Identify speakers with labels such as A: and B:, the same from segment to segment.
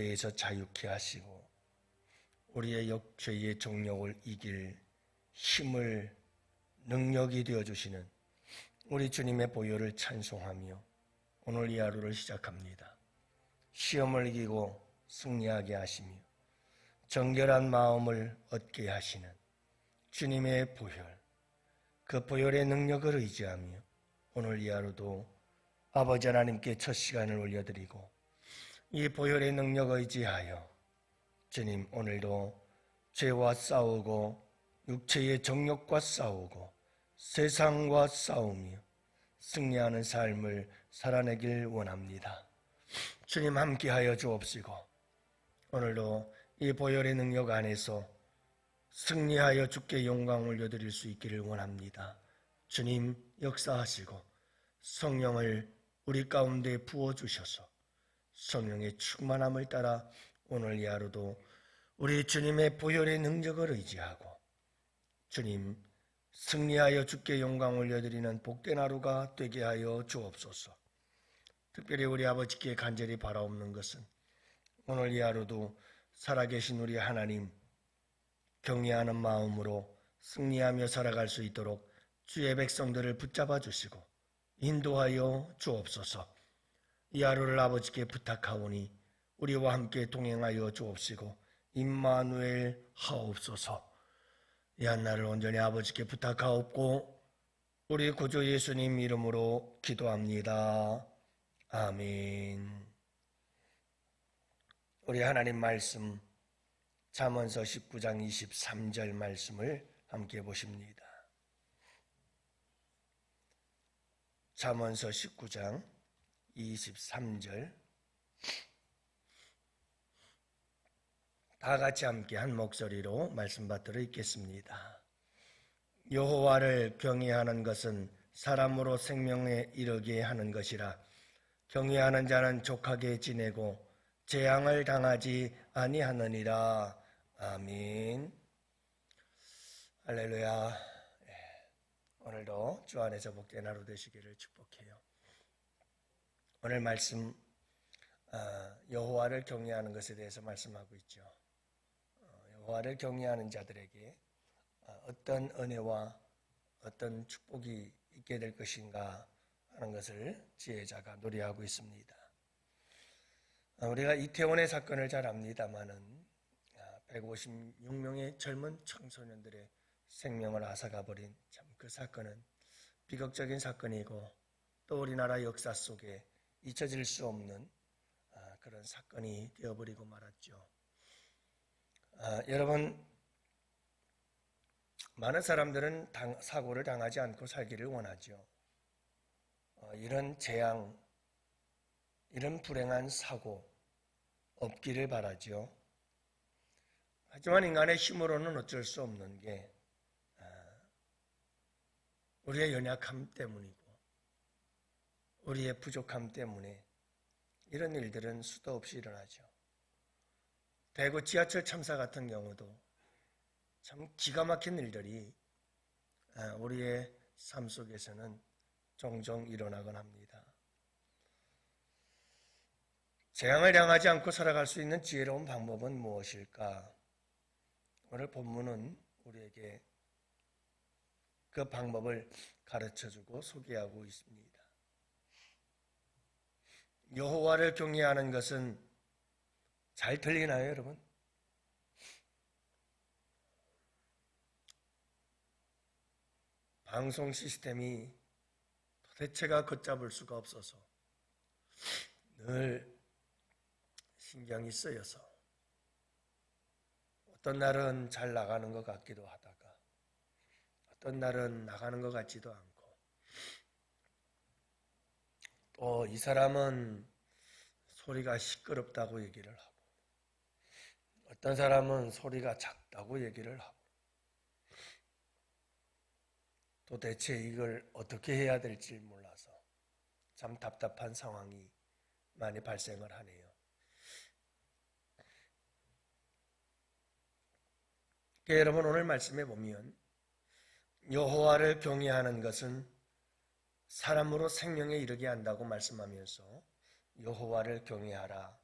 A: 죄에서 자유케 하시고 우리의 역죄의 정욕을 이길 힘을 능력이 되어주시는 우리 주님의 보혈을 찬송하며 오늘 이 하루를 시작합니다. 시험을 이기고 승리하게 하시며 정결한 마음을 얻게 하시는 주님의 보혈, 그 보혈의 능력을 의지하며 오늘 이 하루도 아버지 하나님께 첫 시간을 올려드리고 이 보혈의 능력을 의지하여 주님 오늘도 죄와 싸우고 육체의 정욕과 싸우고 세상과 싸우며 승리하는 삶을 살아내길 원합니다. 주님 함께하여 주옵시고 오늘도 이 보혈의 능력 안에서 승리하여 주께 영광 올려드릴 수 있기를 원합니다. 주님 역사하시고 성령을 우리 가운데 부어주셔서 성령의 충만함을 따라 오늘 이 하루도 우리 주님의 보혈의 능력을 의지하고 주님 승리하여 주께 영광 올려드리는 복된 하루가 되게 하여 주옵소서. 특별히 우리 아버지께 간절히 바라옵는 것은 오늘 이 하루도 살아계신 우리 하나님 경외하는 마음으로 승리하며 살아갈 수 있도록 주의 백성들을 붙잡아 주시고 인도하여 주옵소서. 이 하루를 아버지께 부탁하오니 우리와 함께 동행하여 주옵시고 임마누엘 하옵소서. 이 한날을 온전히 아버지께 부탁하옵고 우리 구주 예수님 이름으로 기도합니다. 아멘. 우리 하나님 말씀 잠언서 19장 23절 말씀을 함께 보십니다. 잠언서 19장 23절 다 같이 함께 한 목소리로 말씀 받들어 읽겠습니다. 여호와를 경외하는 것은 사람으로 생명에 이르게 하는 것이라. 경외하는 자는 족하게 지내고 재앙을 당하지 아니하느니라. 아멘. 할렐루야. 오늘도 주 안에서 복된 하루 되시기를 축복해요. 오늘 말씀 여호와를 경외하는 것에 대해서 말씀하고 있죠. 여호와를 경외하는 자들에게 어떤 은혜와 어떤 축복이 있게 될 것인가 하는 것을 지혜자가 노래하고 있습니다. 우리가 이태원의 사건을 잘 압니다마는 156명의 젊은 청소년들의 생명을 앗아가버린 참 그 사건은 비극적인 사건이고 또 우리나라 역사 속에 잊혀질 수 없는 그런 사건이 되어버리고 말았죠. 여러분, 많은 사람들은 사고를 당하지 않고 살기를 원하죠. 이런 재앙, 이런 불행한 사고 없기를 바라죠. 하지만 인간의 힘으로는 어쩔 수 없는 게 우리의 연약함 때문이고 우리의 부족함 때문에 이런 일들은 수도 없이 일어나죠. 대구 지하철 참사 같은 경우도 참 기가 막힌 일들이 우리의 삶 속에서는 종종 일어나곤 합니다. 재앙을 당하지 않고 살아갈 수 있는 지혜로운 방법은 무엇일까? 오늘 본문은 우리에게 그 방법을 가르쳐주고 소개하고 있습니다. 여호와를 경외하는 것은 잘 들리나요, 여러분? 방송 시스템이 도대체가 걷잡을 수가 없어서 늘 신경이 쓰여서 어떤 날은 잘 나가는 것 같기도 하다가 어떤 날은 나가는 것 같지도 않고 또 이 사람은 소리가 시끄럽다고 얘기를 하고 어떤 사람은 소리가 작다고 얘기를 하고 도대체 이걸 어떻게 해야 될지 몰라서 참 답답한 상황이 많이 발생을 하네요. 여러분, 오늘 말씀에 보면 여호와를 경외하는 것은 사람으로 생명에 이르게 한다고 말씀하면서 여호와를 경외하라,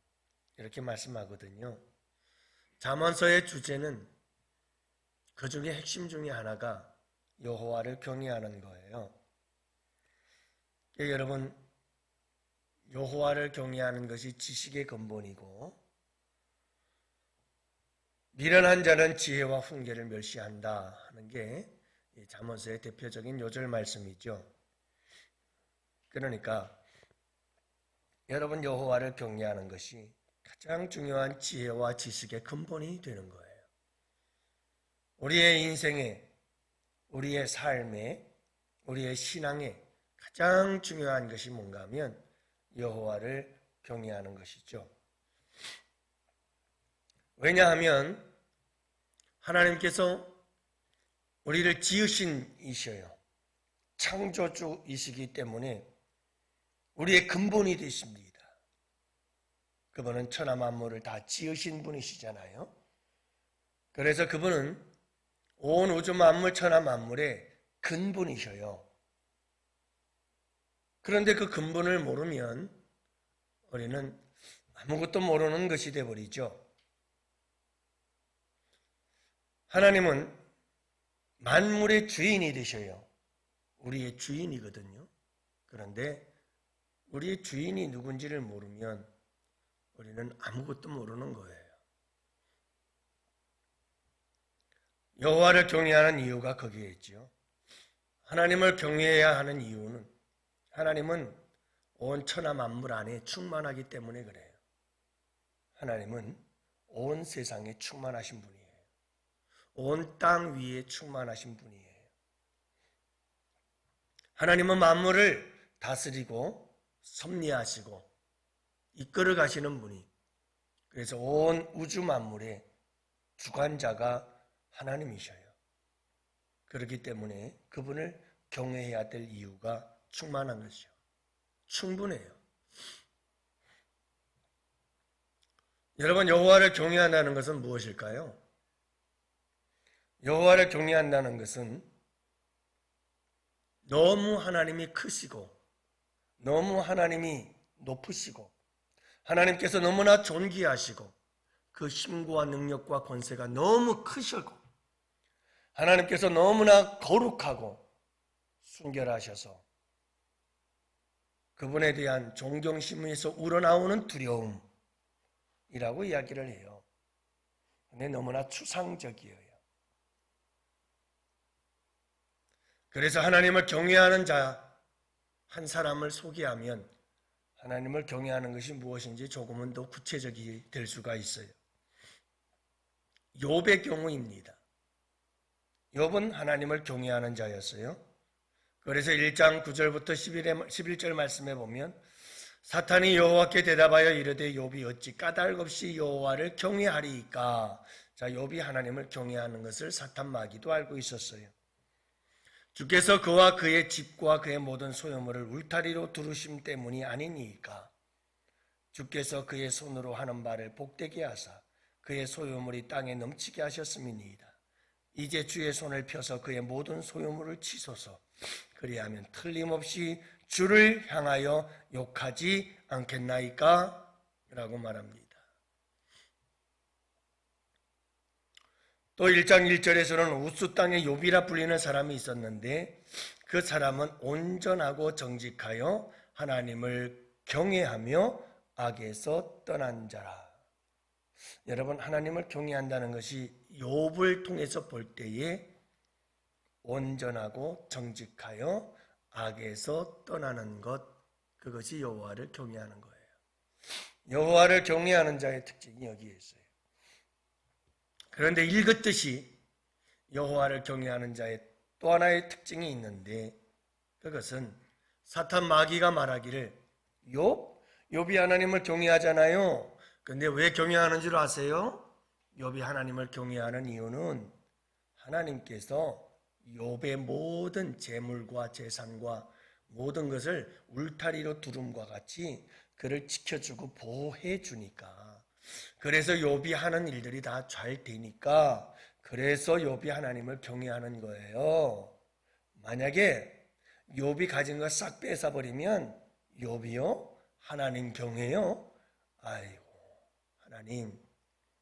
A: 이렇게 말씀하거든요. 잠언서의 주제는 그 중에 핵심 중에 하나가 여호와를 경외하는 거예요. 여러분, 여호와를 경외하는 것이 지식의 근본이고 미련한 자는 지혜와 훈계를 멸시한다 하는 게 잠언서의 대표적인 요절 말씀이죠. 그러니까 여러분, 여호와를 경외하는 것이 가장 중요한 지혜와 지식의 근본이 되는 거예요. 우리의 인생에, 우리의 삶에, 우리의 신앙에 가장 중요한 것이 뭔가 하면 여호와를 경외하는 것이죠. 왜냐하면 하나님께서 우리를 지으신 이셔요. 창조주이시기 때문에 우리의 근본이 되십니다. 그분은 천하 만물을 다 지으신 분이시잖아요. 그래서 그분은 온 우주 만물 천하 만물의 근본이셔요. 그런데 그 근본을 모르면 우리는 아무것도 모르는 것이 되어버리죠. 하나님은 만물의 주인이 되셔요. 우리의 주인이거든요. 그런데 우리의 주인이 누군지를 모르면 우리는 아무것도 모르는 거예요. 여호와를 경외하는 이유가 거기에 있죠. 하나님을 경외해야 하는 이유는 하나님은 온 천하 만물 안에 충만하기 때문에 그래요. 하나님은 온 세상에 충만하신 분이에요. 온 땅 위에 충만하신 분이에요. 하나님은 만물을 다스리고 섭리하시고 이끌어 가시는 분이, 그래서 온 우주 만물의 주관자가 하나님이셔요. 그렇기 때문에 그분을 경외해야 될 이유가 충만한 것이죠. 충분해요. 여러분, 여호와를 경외한다는 것은 무엇일까요? 여호와를 경외한다는 것은 너무 하나님이 크시고 너무 하나님이 높으시고 하나님께서 너무나 존귀하시고 그 힘과 능력과 권세가 너무 크시고 하나님께서 너무나 거룩하고 순결하셔서 그분에 대한 존경심에서 우러나오는 두려움이라고 이야기를 해요. 근데 너무나 추상적이에요. 그래서 하나님을 경외하는 자 한 사람을 소개하면 하나님을 경외하는 것이 무엇인지 조금은 더 구체적이 될 수가 있어요. 욥의 경우입니다. 욥은 하나님을 경외하는 자였어요. 그래서 1장 9절부터 11절 말씀에 보면 사탄이 여호와께 대답하여 이르되 욥이 어찌 까닭없이 여호와를 경외하리이까. 자, 욥이 하나님을 경외하는 것을 사탄 마귀도 알고 있었어요. 주께서 그와 그의 집과 그의 모든 소유물을 울타리로 두르심 때문이 아니니까. 주께서 그의 손으로 하는 바를 복되게 하사 그의 소유물이 땅에 넘치게 하셨음이니이다. 이제 주의 손을 펴서 그의 모든 소유물을 치소서. 그리하면 틀림없이 주를 향하여 욕하지 않겠나이까? 라고 말합니다. 또 1장 1절에서는 우스 땅의 욥이라 불리는 사람이 있었는데 그 사람은 온전하고 정직하여 하나님을 경외하며 악에서 떠난 자라. 여러분, 하나님을 경외한다는 것이 욥을 통해서 볼 때에 온전하고 정직하여 악에서 떠나는 것, 그것이 여호와를 경외하는 거예요. 여호와를 경외하는 자의 특징이 여기에 있어요. 그런데 읽었듯이 여호와를 경외하는 자의 또 하나의 특징이 있는데 그것은 사탄 마귀가 말하기를 욥이 하나님을 경외하잖아요. 근데 왜 경외하는 줄 아세요? 욥이 하나님을 경외하는 이유는 하나님께서 욥의 모든 재물과 재산과 모든 것을 울타리로 두름과 같이 그를 지켜주고 보호해 주니까, 그래서 욥이 하는 일들이 다 잘 되니까, 그래서 욥이 하나님을 경외하는 거예요. 만약에 욥이 가진 거 싹 뺏어버리면 욥이요? 하나님 경외요? 아이고, 하나님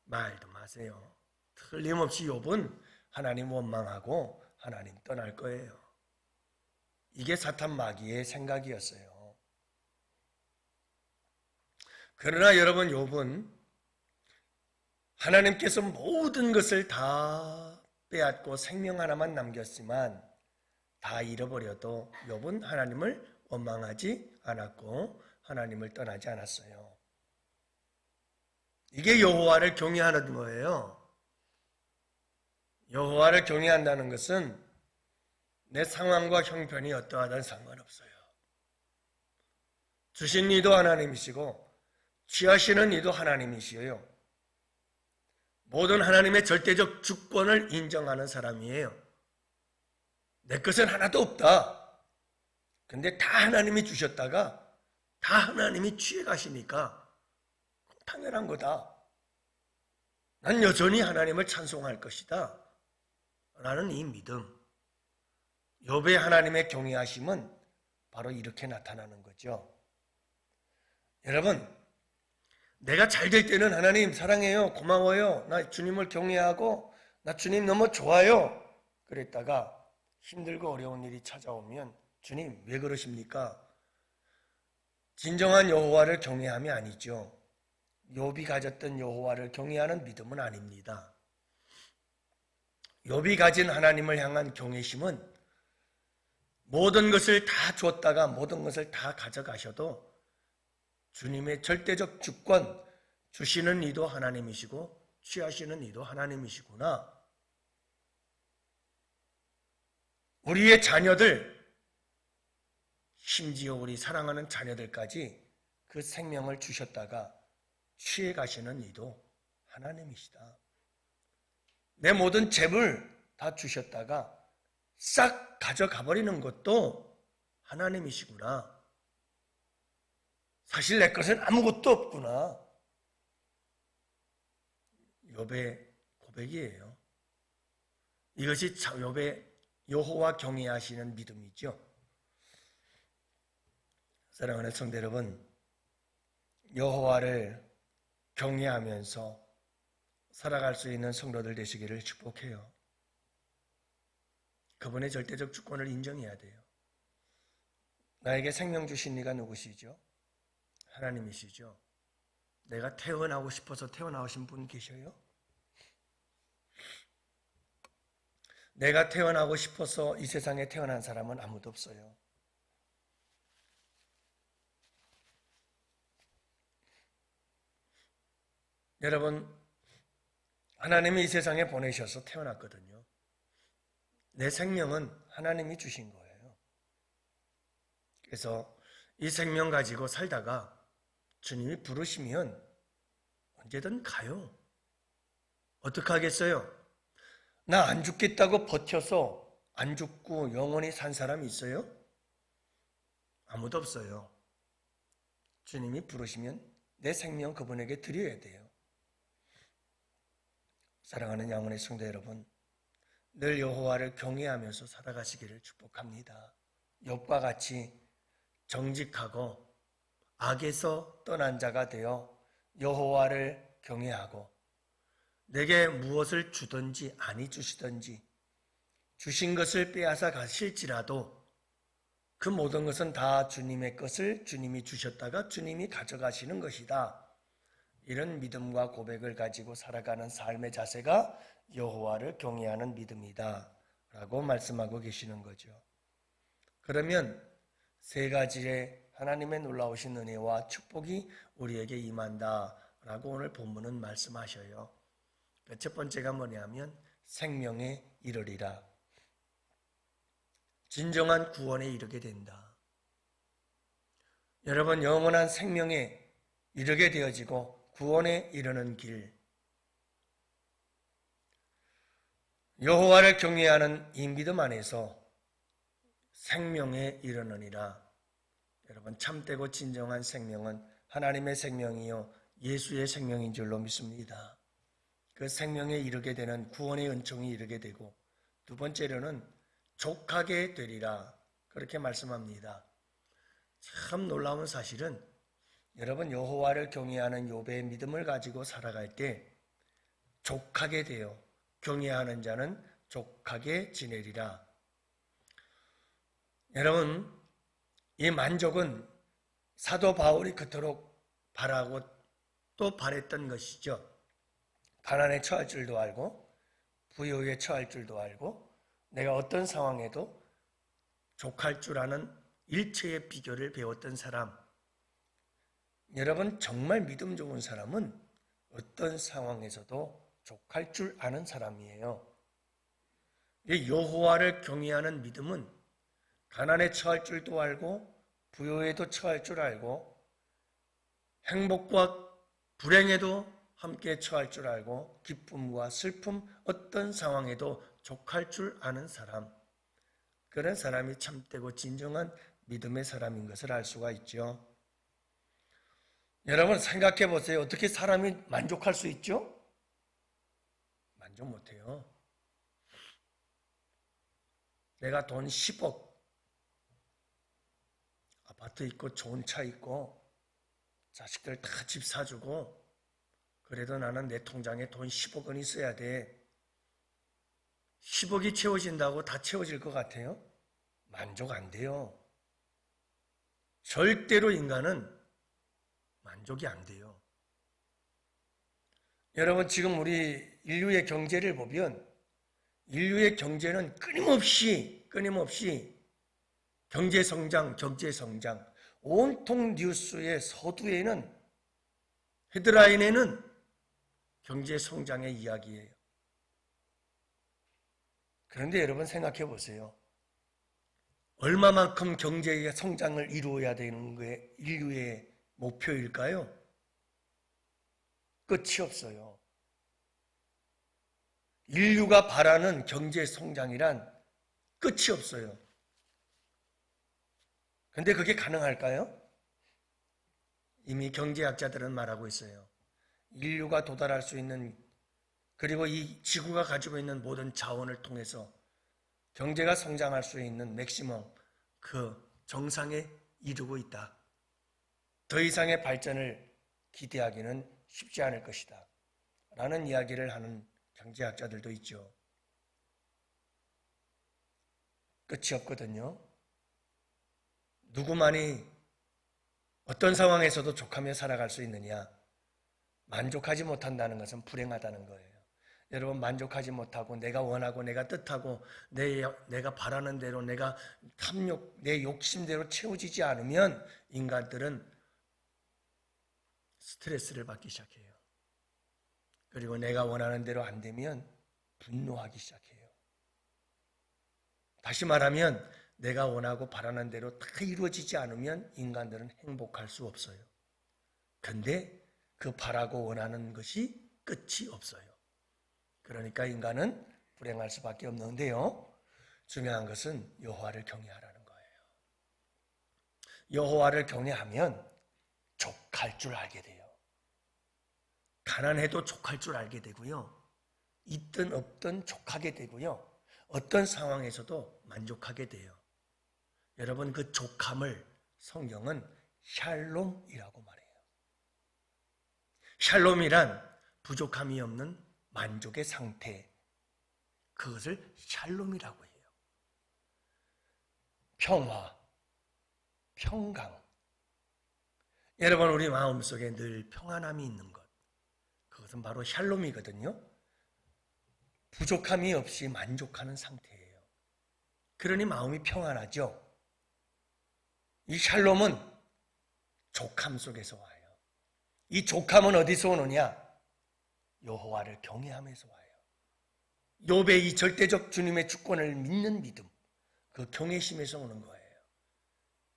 A: 말도 마세요. 틀림없이 욥은 하나님 원망하고 하나님 떠날 거예요. 이게 사탄 마귀의 생각이었어요. 그러나 여러분, 욥은 하나님께서 모든 것을 다 빼앗고 생명 하나만 남겼지만 다 잃어버려도 욥은 하나님을 원망하지 않았고 하나님을 떠나지 않았어요. 이게 여호와를 경외하는 거예요. 여호와를 경외한다는 것은 내 상황과 형편이 어떠하든 상관없어요. 주신 이도 하나님이시고 취하시는 이도 하나님이시요. 모든 하나님의 절대적 주권을 인정하는 사람이에요. 내 것은 하나도 없다. 근데 다 하나님이 주셨다가 다 하나님이 취해 가시니까 당연한 거다. 난 여전히 하나님을 찬송할 것이다. 라는 이 믿음. 욥의 하나님의 경외하심은 바로 이렇게 나타나는 거죠. 여러분, 내가 잘 될 때는 하나님 사랑해요, 고마워요, 나 주님을 경외하고 나 주님 너무 좋아요 그랬다가 힘들고 어려운 일이 찾아오면 주님 왜 그러십니까? 진정한 여호와를 경외함이 아니죠. 욥이 가졌던 여호와를 경외하는 믿음은 아닙니다. 욥이 가진 하나님을 향한 경외심은 모든 것을 다 줬다가 모든 것을 다 가져가셔도 주님의 절대적 주권, 주시는 이도 하나님이시고 취하시는 이도 하나님이시구나. 우리의 자녀들, 심지어 우리 사랑하는 자녀들까지 그 생명을 주셨다가 취해 가시는 이도 하나님이시다. 내 모든 재물 다 주셨다가 싹 가져가 버리는 것도 하나님이시구나. 사실 내 것은 아무것도 없구나. 욥의 고백이에요. 이것이 욥의 여호와 경외하시는 믿음이죠. 사랑하는 성도 여러분, 여호와를 경외하면서 살아갈 수 있는 성도들 되시기를 축복해요. 그분의 절대적 주권을 인정해야 돼요. 나에게 생명 주신 이가 누구시죠? 하나님이시죠. 내가 태어나고 싶어서 태어나오신 분 계셔요? 내가 태어나고 싶어서 이 세상에 태어난 사람은 아무도 없어요. 여러분, 하나님이 이 세상에 보내셔서 태어났거든요. 내 생명은 하나님이 주신 거예요. 그래서 이 생명 가지고 살다가 주님이 부르시면 언제든 가요. 어떻게 하겠어요? 나 안 죽겠다고 버텨서 안 죽고 영원히 산 사람이 있어요? 아무도 없어요. 주님이 부르시면 내 생명 그분에게 드려야 돼요. 사랑하는 양원의 성도 여러분, 늘 여호와를 경외하면서 살아가시기를 축복합니다. 욥과 같이 정직하고 악에서 떠난 자가 되어 여호와를 경외하고 내게 무엇을 주든지 아니 주시든지 주신 것을 빼앗아 가실지라도 그 모든 것은 다 주님의 것을 주님이 주셨다가 주님이 가져가시는 것이다. 이런 믿음과 고백을 가지고 살아가는 삶의 자세가 여호와를 경외하는 믿음이다 라고 말씀하고 계시는 거죠. 그러면 세 가지의 하나님의 놀라우신 은혜와 축복이 우리에게 임한다 라고 오늘 본문은 말씀하셔요. 첫 번째가 뭐냐면 생명에 이르리라. 진정한 구원에 이르게 된다. 여러분, 영원한 생명에 이르게 되어지고 구원에 이르는 길, 여호와를 경외하는 이 믿음 안에서 생명에 이르느니라. 여러분, 참되고 진정한 생명은 하나님의 생명이요 예수의 생명인 줄로 믿습니다. 그 생명에 이르게 되는 구원의 은총이 이르게 되고, 두 번째로는 족하게 되리라 그렇게 말씀합니다. 참 놀라운 사실은 여러분 여호와를 경외하는 욥의 믿음을 가지고 살아갈 때 족하게 되어 경외하는 자는 족하게 지내리라. 여러분 이 만족은 사도 바울이 그토록 바라고 또 바랬던 것이죠. 가난에 처할 줄도 알고 부유에 처할 줄도 알고 내가 어떤 상황에도 족할 줄 아는 일체의 비결을 배웠던 사람. 여러분 정말 믿음 좋은 사람은 어떤 상황에서도 족할 줄 아는 사람이에요. 여호와를 경외하는 믿음은 가난에 처할 줄도 알고 부유에도 처할 줄 알고 행복과 불행에도 함께 처할 줄 알고 기쁨과 슬픔 어떤 상황에도 족할 줄 아는 사람. 그런 사람이 참되고 진정한 믿음의 사람인 것을 알 수가 있죠. 여러분 생각해 보세요. 어떻게 사람이 만족할 수 있죠? 만족 못해요. 내가 돈 10억, 아파트 있고 좋은 차 있고 자식들 다 집 사주고 그래도 나는 내 통장에 돈 10억 원 있어야 돼. 10억이 채워진다고 다 채워질 것 같아요? 만족 안 돼요. 절대로 인간은 만족이 안 돼요. 여러분 지금 우리 인류의 경제를 보면 인류의 경제는 끊임없이 경제 성장 온통 뉴스의 서두에는 헤드라인에는 경제 성장의 이야기예요. 그런데 여러분 생각해 보세요. 얼마만큼 경제의 성장을 이루어야 되는 게 인류의 목표일까요? 끝이 없어요. 인류가 바라는 경제 성장이란 끝이 없어요. 근데 그게 가능할까요? 이미 경제학자들은 말하고 있어요. 인류가 도달할 수 있는 그리고 이 지구가 가지고 있는 모든 자원을 통해서 경제가 성장할 수 있는 맥시멈 그 정상에 이르고 있다. 더 이상의 발전을 기대하기는 쉽지 않을 것이다. 라는 이야기를 하는 경제학자들도 있죠. 끝이 없거든요. 누구만이 어떤 상황에서도 족하며 살아갈 수 있느냐? 만족하지 못한다는 것은 불행하다는 거예요. 여러분 만족하지 못하고 내가 원하고 내가 뜻하고 내가 바라는 대로 내가 내 욕심대로 채워지지 않으면 인간들은 스트레스를 받기 시작해요. 그리고 내가 원하는 대로 안 되면 분노하기 시작해요. 다시 말하면 내가 원하고 바라는 대로 다 이루어지지 않으면 인간들은 행복할 수 없어요. 근데 그 바라고 원하는 것이 끝이 없어요. 그러니까 인간은 불행할 수밖에 없는데요. 중요한 것은 여호와를 경외하라는 거예요. 여호와를 경외하면 족할 줄 알게 돼요. 가난해도 족할 줄 알게 되고요. 있든 없든 족하게 되고요. 어떤 상황에서도 만족하게 돼요. 여러분 그 족함을 성경은 샬롬이라고 말해요. 샬롬이란 부족함이 없는 만족의 상태. 그것을 샬롬이라고 해요. 평화, 평강. 여러분 우리 마음속에 늘 평안함이 있는 것. 그것은 바로 샬롬이거든요. 부족함이 없이 만족하는 상태예요. 그러니 마음이 평안하죠. 이 샬롬은 족함 속에서 와요. 이 족함은 어디서 오느냐? 여호와를 경외하면서 와요. 욥의 이 절대적 주님의 주권을 믿는 믿음, 그 경외심에서 오는 거예요.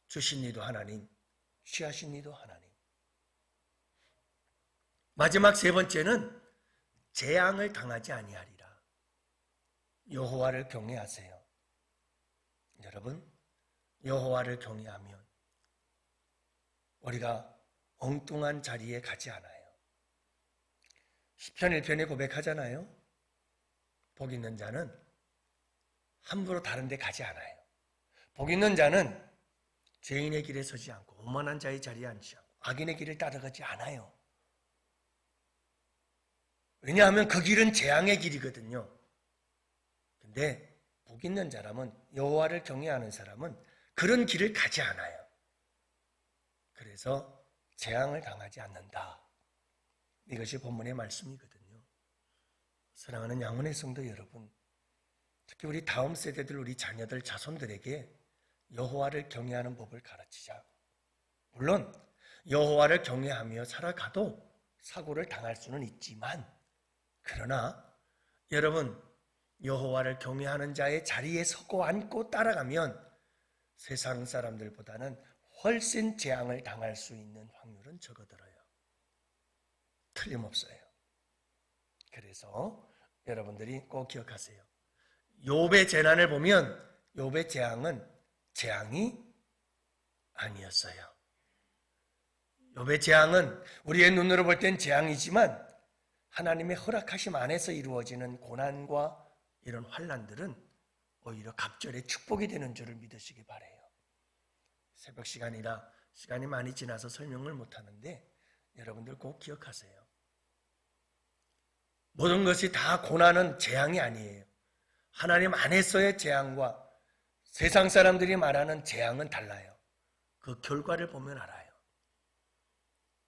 A: 주신 이도 하나님, 취하신 이도 하나님. 마지막 세 번째는 재앙을 당하지 아니하리라. 여호와를 경외하세요. 여러분, 여호와를 경외하면 우리가 엉뚱한 자리에 가지 않아요. 시편 1편에 고백하잖아요. 복 있는 자는 함부로 다른 데 가지 않아요. 복 있는 자는 죄인의 길에 서지 않고 오만한 자의 자리에 앉지 않고 악인의 길을 따라가지 않아요. 왜냐하면 그 길은 재앙의 길이거든요. 근데 복 있는 사람은, 여호와를 경외하는 사람은 그런 길을 가지 않아요. 그래서 재앙을 당하지 않는다. 이것이 본문의 말씀이거든요. 사랑하는 양원의 성도 여러분, 특히 우리 다음 세대들, 우리 자녀들, 자손들에게 여호와를 경외하는 법을 가르치자. 물론 여호와를 경외하며 살아가도 사고를 당할 수는 있지만, 그러나 여러분, 여호와를 경외하는 자의 자리에 서고 앉고 따라가면 세상 사람들보다는 훨씬 재앙을 당할 수 있는 확률은 적어들어요. 틀림없어요. 그래서 여러분들이 꼭 기억하세요. 욥의 재난을 보면 욥의 재앙은 재앙이 아니었어요. 욥의 재앙은 우리의 눈으로 볼 땐 재앙이지만 하나님의 허락하심 안에서 이루어지는 고난과 이런 환난들은 오히려 갑절의 축복이 되는 줄을 믿으시기 바라요. 새벽 시간이라 시간이 많이 지나서 설명을 못하는데 여러분들 꼭 기억하세요. 모든 것이 다 고난은 재앙이 아니에요. 하나님 안에서의 재앙과 세상 사람들이 말하는 재앙은 달라요. 그 결과를 보면 알아요.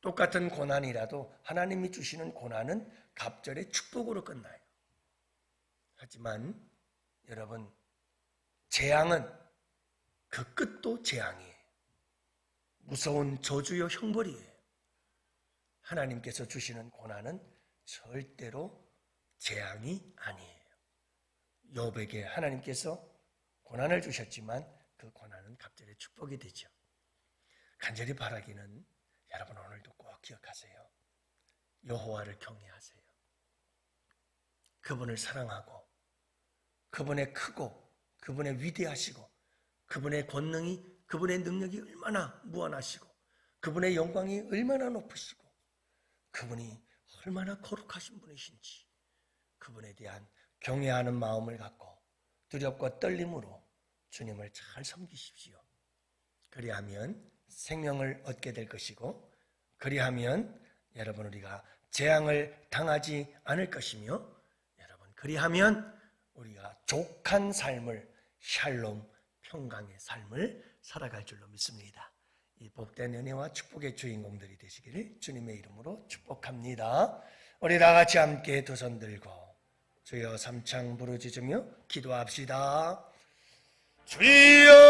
A: 똑같은 고난이라도 하나님이 주시는 고난은 갑절의 축복으로 끝나요. 하지만 여러분, 재앙은 그 끝도 재앙이에요. 무서운 저주요 형벌이에요. 하나님께서 주시는 고난은 절대로 재앙이 아니에요. 욥에게 하나님께서 고난을 주셨지만 그 고난은 갑절의 축복이 되죠. 간절히 바라기는 여러분 오늘도 꼭 기억하세요. 여호와를 경외하세요. 그분을 사랑하고 그분의 크고 그분의 위대하시고 그분의 권능이, 그분의 능력이 얼마나 무한하시고 그분의 영광이 얼마나 높으시고 그분이 얼마나 거룩하신 분이신지 그분에 대한 경외하는 마음을 갖고 두렵고 떨림으로 주님을 잘 섬기십시오. 그리하면 생명을 얻게 될 것이고, 그리하면 여러분 우리가 재앙을 당하지 않을 것이며, 여러분 그리하면 우리가 족한 삶을, 샬롬, 평강의 삶을 살아갈 줄로 믿습니다. 이 복된 은혜와 축복의 주인공들이 되시기를 주님의 이름으로 축복합니다. 우리 다 같이 함께 두 손 들고 주여 삼창 부르짖으며 기도합시다. 주여